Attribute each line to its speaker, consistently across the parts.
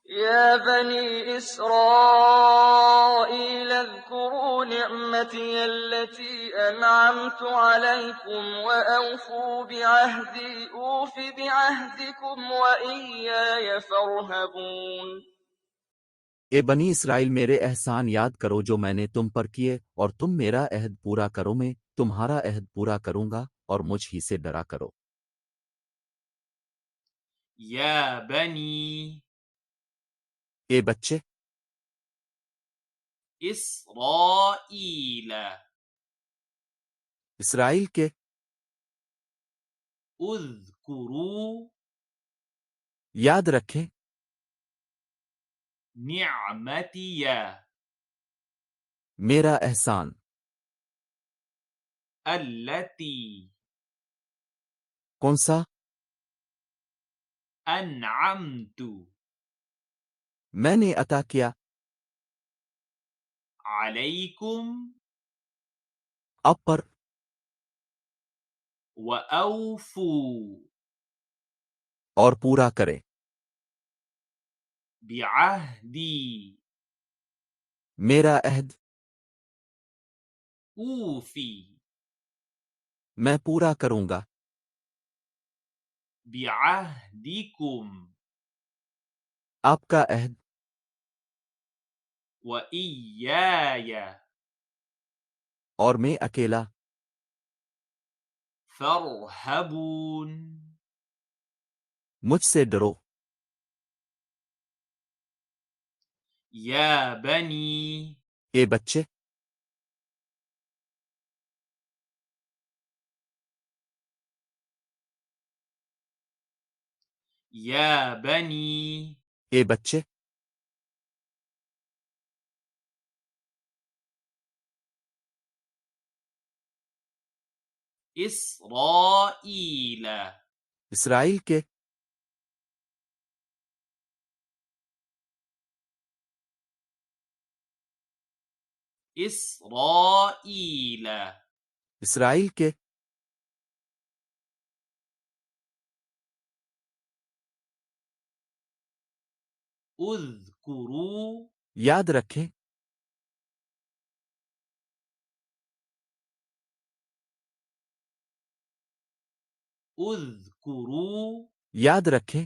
Speaker 1: يا بني إسرائيل اذكروا نعمتي التي أنعمت عليكم وأوفوا بعهدي أوف بعهدكم وإياي فارهبون.
Speaker 2: اے بنی اسرائیل میرے احسان یاد کرو جو میں نے تم پر کیے، اور تم میرا عہد پورا کرو، میں تمہارا عہد پورا کروں گا، اور مجھ ہی سے ڈرا کرو۔
Speaker 3: يا بني
Speaker 2: اے بچے
Speaker 3: إسرائيل
Speaker 2: اسرائیل کے،
Speaker 3: اذكروا
Speaker 2: یاد رکھیں
Speaker 3: نعمتي
Speaker 2: میرا احسان،
Speaker 3: التي
Speaker 2: کون سا؟
Speaker 3: أنعمت
Speaker 2: میں نے عطا کیا
Speaker 3: عليكم
Speaker 2: اب پر،
Speaker 3: وأوفوا
Speaker 2: اور پورا کرے
Speaker 3: بعهدي
Speaker 2: میرا عہد،
Speaker 3: أوفي
Speaker 2: میں پورا کروں گا
Speaker 3: بعهدكم
Speaker 2: آپ کا عہد،
Speaker 3: وإياي
Speaker 2: اور میں اکیلا
Speaker 3: فارهبون.
Speaker 2: مجھ سے ڈرو۔
Speaker 3: يا بني
Speaker 2: اے بچے
Speaker 3: يا بني
Speaker 2: اے بچے
Speaker 3: إسرائيل
Speaker 2: اسرائیل کے،
Speaker 3: إسرائيل
Speaker 2: اسرائیل کے،
Speaker 3: اذكروا
Speaker 2: یاد رکھیں
Speaker 3: اذكروا
Speaker 2: یاد رکھیں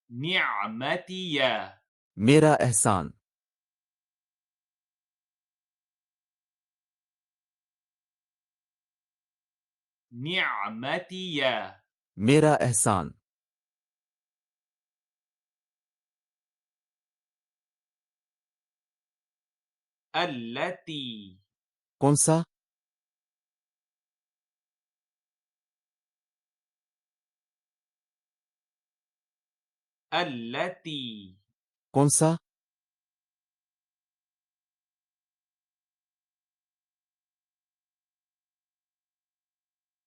Speaker 3: نعمتي
Speaker 2: میرا احسان،
Speaker 3: نعمتي
Speaker 2: میرا احسان،
Speaker 3: التي
Speaker 2: کون سا؟
Speaker 3: التي
Speaker 2: کون سا؟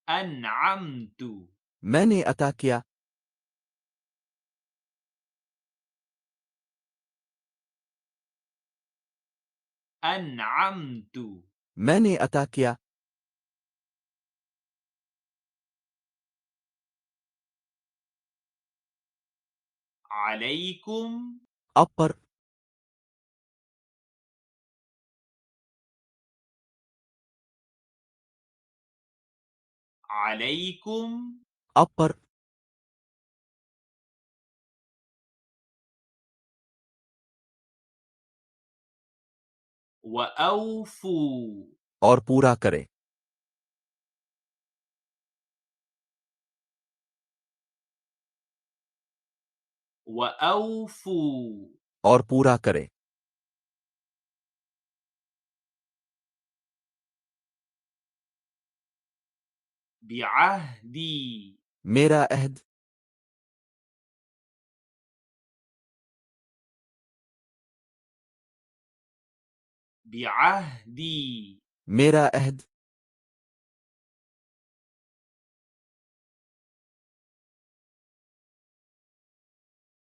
Speaker 3: أنعمت
Speaker 2: میں نے عطا کیا
Speaker 3: أنعمت
Speaker 2: میں نے عطا کیا
Speaker 3: عليكم
Speaker 2: اب پر،
Speaker 3: عليكم
Speaker 2: اب پر،
Speaker 3: وأوفوا
Speaker 2: اور پورا کرے
Speaker 3: وأوفوا
Speaker 2: اور پورا کرے
Speaker 3: بعهدي
Speaker 2: میرا عہد،
Speaker 3: بعهدي
Speaker 2: میرا عہد،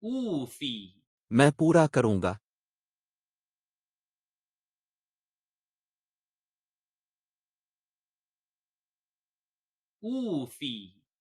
Speaker 3: أوفي
Speaker 2: میں پورا کروں گا
Speaker 3: أوفي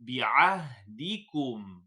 Speaker 3: بعهدكم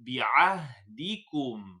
Speaker 3: بعهدكم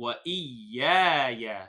Speaker 3: وإياي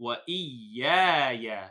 Speaker 3: وإياي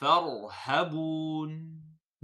Speaker 3: فارهبون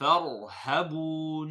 Speaker 3: فارهبون